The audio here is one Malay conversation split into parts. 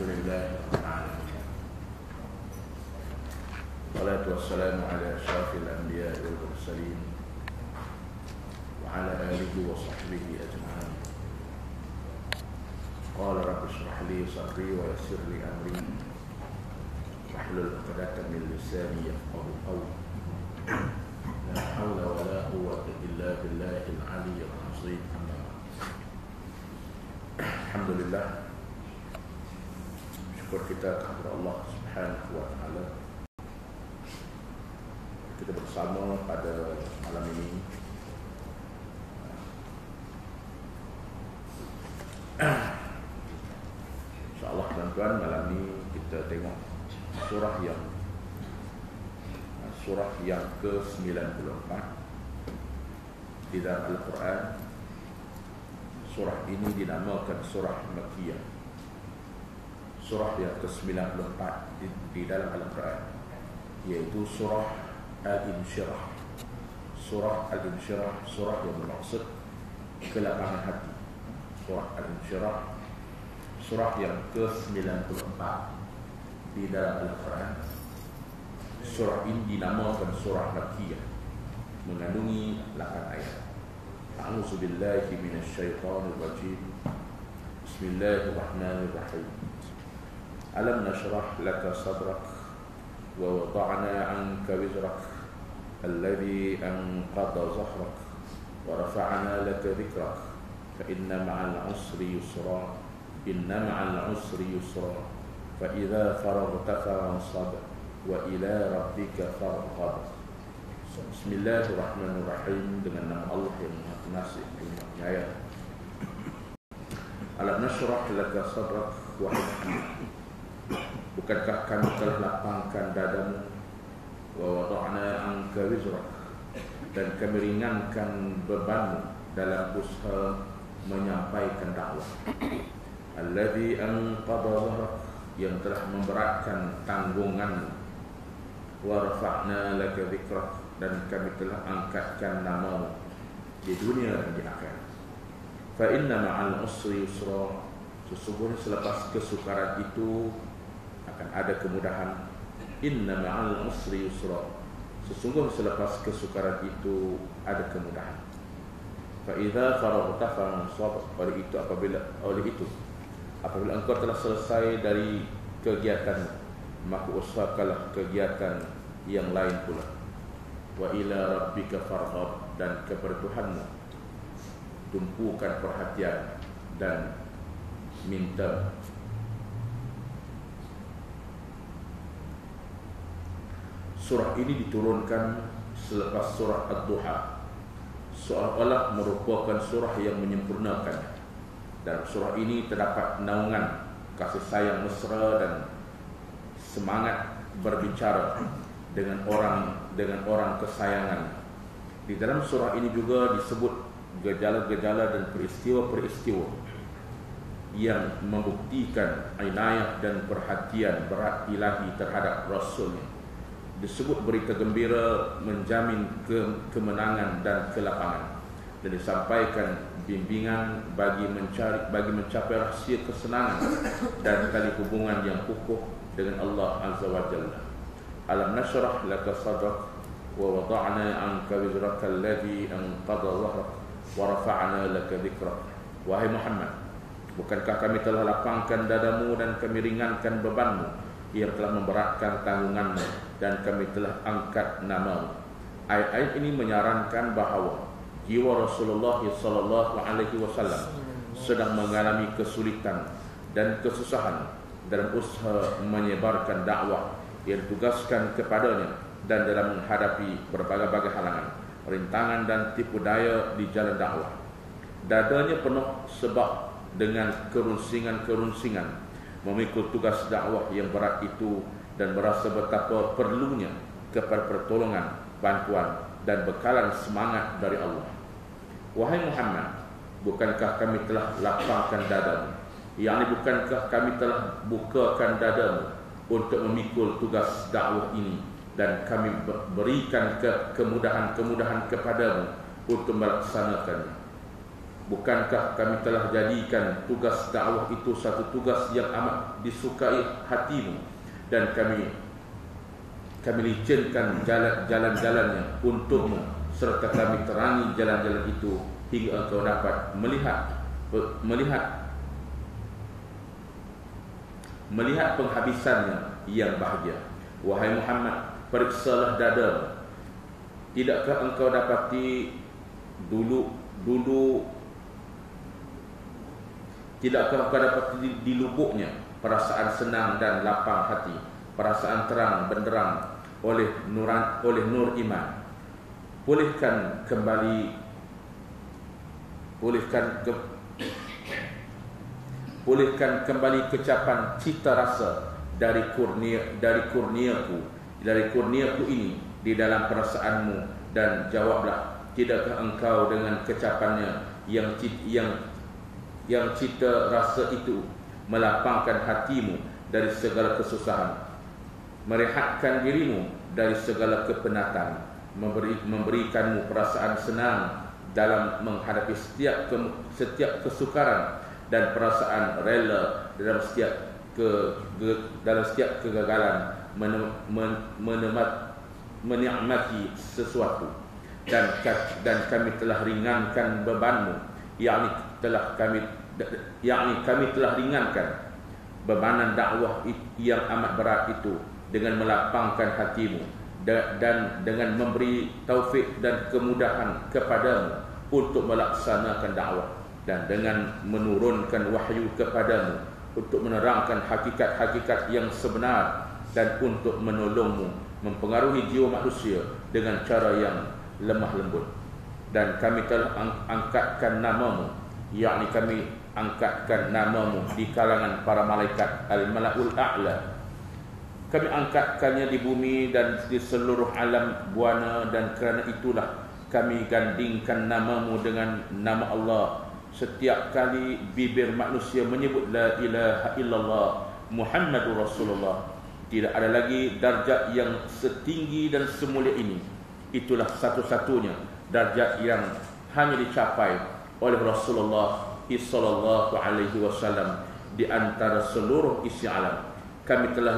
Alhamdulillah Salatu wassalamu ala asyrafil anbiya wal mursalin wa ala alihi wa sahbihi ajma'in. Qala rabbi shrah li sadri wa yassir li amri wahlul 'uqdatam min lisani yafqahu qawli. La hawla wa la quwwata illa billahil 'aliyyil 'azim. Alhamdulillah, syukur kita kepada Allah Subhanahu wa taala. Kita bersama pada malam ini InsyaAllah tuan-tuan, malam ini kita tengok surah yang ke-94 di dalam Al-Quran. Surah ini dinamakan surah Makkiyah, surah yang ke-94 di dalam Al-Quran, yaitu surah Al-Insyirah. Surah Al-Insyirah, surah yang bermaksud kelapangan hati. Surah Al-Insyirah, surah yang ke-94 di dalam Al-Quran. Surah ini dinamakan surah Makkiyah, mengandungi 8 ayat. A'udzu billahi minasyaitonir rajim. Bismillahirrahmanirrahim. Alam nashrah laka sadrak wa wada'na 'anka wizrak alladhi anqadha zahrak wa rafa'na laka dhikrak fa inna ma'al 'usri yusra inna ma'al 'usri yusra fa idza faraghta fansab wa ila rabbika farghab. Bismillahirrahmanirrahim. Dengan nama Allah yang Maha Pengasih Maha Penyayang. Alam nashrah laka sadrak wa Muhammad, bukankah kami telah lapangkan dadamu, wa wada'na 'anka wizrak, dan kami ringankan bebanmu dalam usaha menyampaikan dakwah. Alladhi anqadha zahrak, yang telah memberatkan tanggunganmu. Wa rafa'na laka dhikrak, dan kami telah angkatkan namamu di dunia dan di akhirat. Fa inna ma'al usri yusra, sesungguhnya selepas kesukaran itu akan ada kemudahan. Inna ma'al usri yusra, sesungguhnya selepas kesukaran itu ada kemudahan. Fa idza faraghta fansab, oleh itu apabila engkau telah selesai dari kegiatan, maka usahakanlah kegiatan yang lain pula. Wa ila rabbika farghab, dan kepada Tuhanmu tumpukan perhatian dan minta. Surah ini diturunkan selepas surah Ad-Duha, seolah-olah merupakan surah yang menyempurnakan. Dalam surah ini terdapat naungan kasih sayang mesra dan semangat berbicara dengan orang kesayangan. Di dalam surah ini juga disebut gejala-gejala dan peristiwa-peristiwa yang membuktikan inayah dan perhatian berat ilahi terhadap Rasulnya. Disebut berita gembira menjamin kemenangan dan kelapangan, dan disampaikan bimbingan bagi mencapai rahsia kesenangan dan tali hubungan yang kukuh dengan Allah Azza wa Jalla. Alam nashrah laka sadrak wa wada'na 'anka wizraka alladhi anqadha dhahrak wa rafa'na laka dhikrak. Wahai Muhammad, bukankah kami telah lapangkan dadamu dan kami ringankan bebanmu yang telah memberatkan tanggunganmu, dan kami telah angkat namamu. Ayat-ayat ini menyarankan bahawa jiwa Rasulullah sallallahu alaihi wasallam sedang mengalami kesulitan dan kesusahan dalam usaha menyebarkan dakwah yang ditugaskan kepadanya, dan dalam menghadapi berbagai-bagai halangan, rintangan dan tipu daya di jalan dakwah. Dadanya penuh sebab dengan kerunsingan-kerunsingan memikul tugas dakwah yang berat itu, dan merasa betapa perlunya kepada pertolongan, bantuan dan bekalan semangat dari Allah. Wahai Muhammad, bukankah kami telah lapangkan dadamu, yakni bukankah kami telah bukakan dadamu untuk memikul tugas dakwah ini, dan kami berikan kemudahan-kemudahan kepadamu untuk melaksanakannya. Bukankah kami telah jadikan tugas dakwah itu satu tugas yang amat disukai hatimu, dan kami licinkan jalan-jalannya untukmu, serta kami terangi jalan-jalan itu hingga engkau dapat melihat penghabisannya yang bahagia. Wahai Muhammad, periksalah dadamu. Tidakkah engkau dapati tidakkah engkau dapati di lubuknya perasaan senang dan lapang hati, perasaan terang benderang oleh nur iman. Pulihkan kembali kecapan cita rasa dari kurniaku ini di dalam perasaanmu, dan jawablah, tidakkah engkau dengan kecapannya yang cita rasa itu melapangkan hatimu dari segala kesusahan, merehatkan dirimu dari segala kepenatan, memberikanmu perasaan senang dalam menghadapi setiap kesukaran, dan perasaan rela dalam setiap kegagalan, menikmati sesuatu. Dan kami telah ringankan bebanmu, yakni kami telah ringankan bebanan dakwah yang amat berat itu dengan melapangkan hatimu, dan dengan memberi taufik dan kemudahan kepadamu untuk melaksanakan dakwah, dan dengan menurunkan wahyu kepadamu untuk menerangkan hakikat-hakikat yang sebenar, dan untuk menolongmu mempengaruhi jiwa manusia dengan cara yang lemah lembut. Dan kami telah angkatkan namamu, yakni kami angkatkan namamu di kalangan para malaikat al-mala'ul a'la. Kami angkatkannya di bumi dan di seluruh alam buana, dan kerana itulah kami gandingkan namamu dengan nama Allah. Setiap kali bibir manusia menyebut la ilaha illallah Muhammadur Rasulullah, tidak ada lagi darjat yang setinggi dan semulia ini. Itulah satu-satunya darjat yang hanya dicapai oleh Rasulullah sallallahu alaihi wasallam di antara seluruh isi alam. Kami telah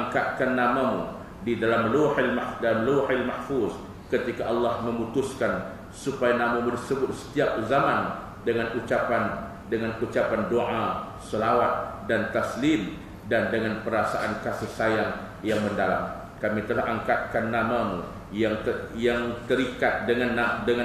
angkatkan namamu di dalam lauhil mahfuz ketika Allah memutuskan supaya namamu disebut setiap zaman dengan ucapan doa, selawat dan taslim, dan dengan perasaan kasih sayang yang mendalam. Kami telah angkatkan namamu yang terikat dengan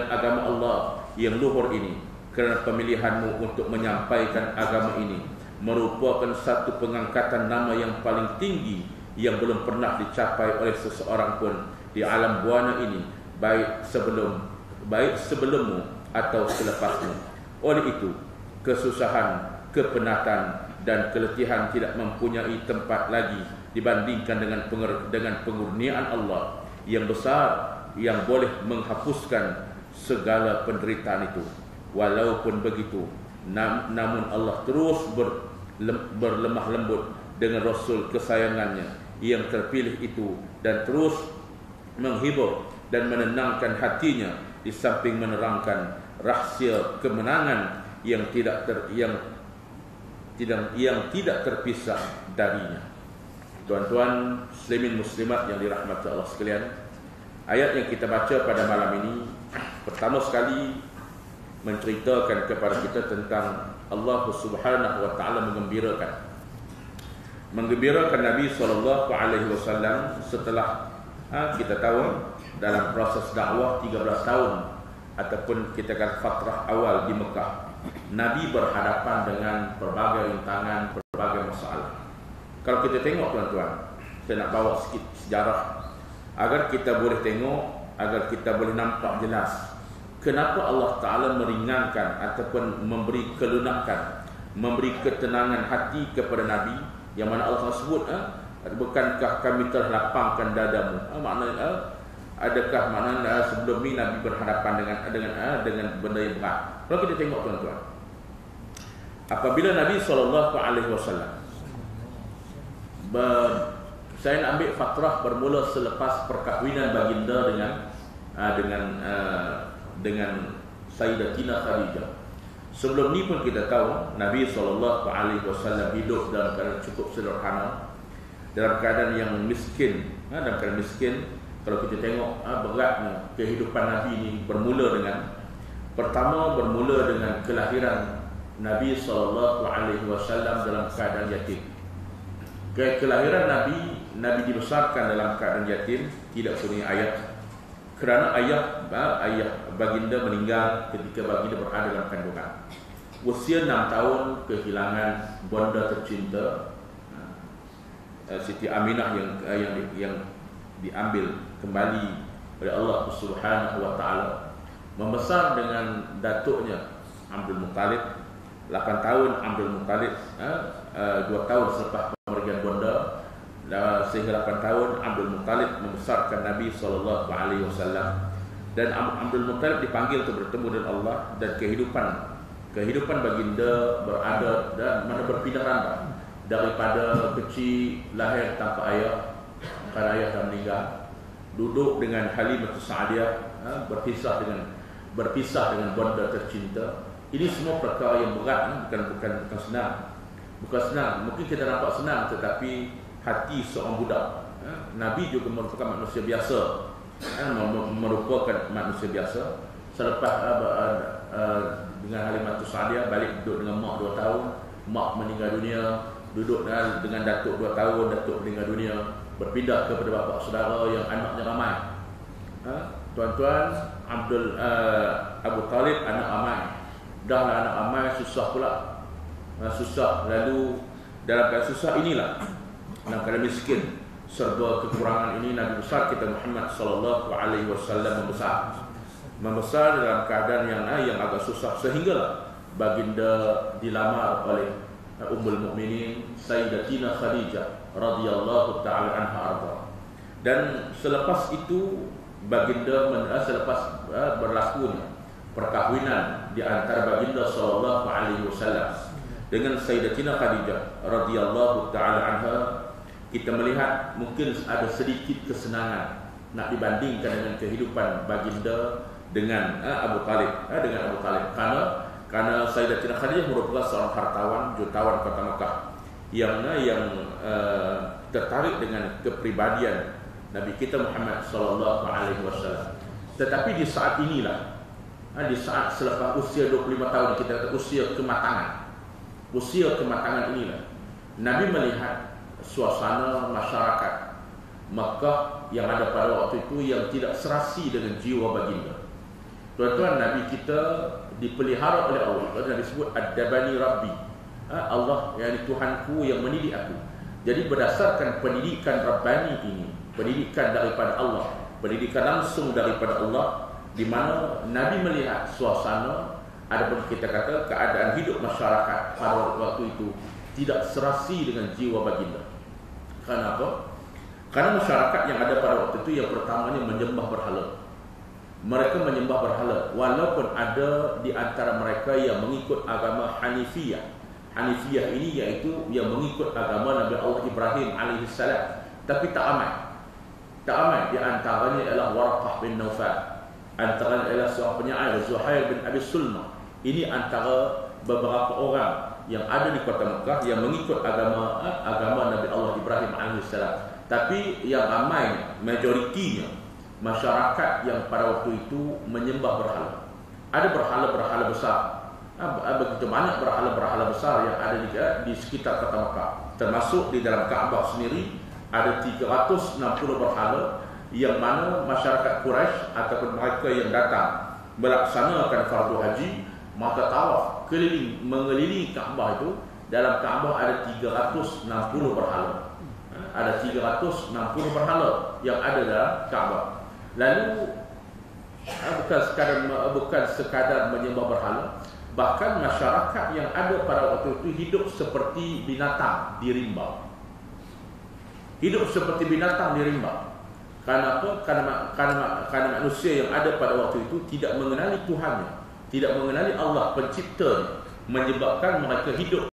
agama Allah yang luhur ini, kerana pemilihanmu untuk menyampaikan agama ini merupakan satu pengangkatan nama yang paling tinggi yang belum pernah dicapai oleh seseorang pun di alam buana ini, baik sebelummu atau selepasmu. Oleh itu, kesusahan, kepenatan dan keletihan tidak mempunyai tempat lagi dibandingkan dengan pengurniaan Allah yang besar yang boleh menghapuskan segala penderitaan itu. Walaupun begitu, namun Allah terus berlemah lembut dengan Rasul kesayangannya yang terpilih itu, dan terus menghibur dan menenangkan hatinya, di samping menerangkan rahsia kemenangan yang tidak terpisah darinya. Tuan-tuan muslimin muslimat yang dirahmati Allah sekalian, ayat yang kita baca pada malam ini pertama sekali menceritakan kepada kita tentang Allah Subhanahu wa taala menggembirakan Nabi sallallahu alaihi wasallam setelah kita tahu dalam proses dakwah 13 tahun ataupun kita kata fatrah awal di Mekah, Nabi berhadapan dengan berbagai rintangan, berbagai masalah. Kalau kita tengok tuan-tuan, saya nak bawa sikit sejarah agar kita boleh tengok, agar kita boleh nampak jelas kenapa Allah Ta'ala meringankan ataupun memberi kelunakan, memberi ketenangan hati kepada Nabi, yang mana Allah sebut bukankah kami telah lapangkan dadamu. Adakah maknanya sebelum ini Nabi berhadapan dengan benda yang berat. Kalau kita tengok tuan-tuan, apabila Nabi SAW, saya nak ambil fatrah bermula selepas perkahwinan baginda dengan Sayyidatina Khadijah. Sebelum ni pun kita tahu Nabi SAW hidup dalam keadaan cukup sederhana, dalam keadaan yang miskin. Dalam keadaan miskin, kalau kita tengok beratnya kehidupan Nabi ini bermula dengan kelahiran Nabi SAW dalam keadaan yatim. Kelahiran Nabi dibesarkan dalam keadaan yatim, tidak punya ayah. Kerana ayah baginda meninggal ketika baginda berada dalam kandungan. Usia 6 tahun kehilangan bonda tercinta Siti Aminah yang diambil kembali oleh Allah Subhanahu wa taala. Membesar dengan datuknya Abdul Muttalib, 8 tahun Abdul Muttalib, 2 tahun selepas kemergian bonda, sehingga 8 tahun Abdul Muttalib membesarkan Nabi SAW. Dan Abdul Muttalib dipanggil untuk bertemu dengan Allah, dan kehidupan baginda berada dan mana berpindah randa daripada kecil lahir tanpa ayah, karena ayah telah meninggal, duduk dengan Halimah Sa'diyah, berpisah dengan bonda tercinta. Ini semua perkara yang berat, bukan senang. Bukan senang. Mungkin kita nampak senang, tetapi hati seorang budak. Nabi juga merupakan manusia biasa. Merupakan manusia biasa. Selepas dengan Halimah Sa'diyah balik duduk dengan mak 2 tahun, mak meninggal dunia. Duduk dengan datuk 2 tahun, datuk meninggal dunia. Berpindah kepada bapa saudara yang anaknya ramai. Tuan-tuan, Abu Talib anak ramai. Dahlah anak ramai, susah pula. Susah. Lalu dalam keadaan susah inilah, dalam keadaan miskin, serba kekurangan ini, Nabi besar kita Muhammad SAW membesar dalam keadaan yang agak susah, sehinggalah baginda dilamar oleh Ummul Mukminin Sayyidatina Khadijah radhiyallahu taala anha arda. Dan selepas itu selepas berlakunya perkahwinan di antara baginda SAW dengan Sayyidatina Khadijah radhiyallahu taala anha, kita melihat mungkin ada sedikit kesenangan nak dibandingkan dengan kehidupan baginda dengan Abu Talib, karena Sayyidatina Khadijah merupakan seorang hartawan, jutawan kota Mekah yang tertarik dengan kepribadian Nabi kita Muhammad SAW. Tetapi di saat inilah, di saat selepas usia 25 tahun, kita kata usia kematangan inilah, Nabi melihat suasana masyarakat Mekah yang ada pada waktu itu yang tidak serasi dengan jiwa baginda. Tuan-tuan, Nabi kita dipelihara oleh Allah. Nabi sebut Ad-Dabani Rabbi, Allah, yakni Tuhanku yang mendidik aku. Jadi berdasarkan pendidikan Rabbani ini, pendidikan daripada Allah, pendidikan langsung daripada Allah, di mana Nabi melihat suasana, adapun kita kata keadaan hidup masyarakat pada waktu itu tidak serasi dengan jiwa baginda. Kenapa? Karena masyarakat yang ada pada waktu itu yang pertamanya menyembah berhala. Mereka menyembah berhala, walaupun ada di antara mereka yang mengikut agama Hanifiyah. Hanifiyah ini iaitu yang mengikut agama Nabi Allah Ibrahim alaihissalam. Tapi tak ramai. Di antaranya ialah Waraqah bin Naufal, antaranya ialah seorang penyair Zuhair bin Abi Sulma. Ini antara beberapa orang yang ada di kota Mekah yang mengikut agama Nabi Allah Ibrahim alaihissalam. Tapi yang ramai, majoritinya masyarakat yang pada waktu itu menyembah berhala. Ada berhala-berhala besar. Begitu banyak berhala-berhala besar yang ada di sekitar kota Mekah. Termasuk di dalam Kaabah sendiri ada 360 berhala, yang mana masyarakat Quraisy ataupun mereka yang datang melaksanakan fardu haji, maka tawaf mengelilingi Kaabah itu. Dalam Kaabah ada 360 berhala. Ada 360 berhala yang ada dalam Kaabah. Lalu bukan sekadar menyembah berhala, bahkan masyarakat yang ada pada waktu itu hidup seperti binatang di rimba. Karena apa? Karena manusia yang ada pada waktu itu tidak mengenali Tuhannya, tidak mengenali Allah penciptanya, menyebabkan mereka hidup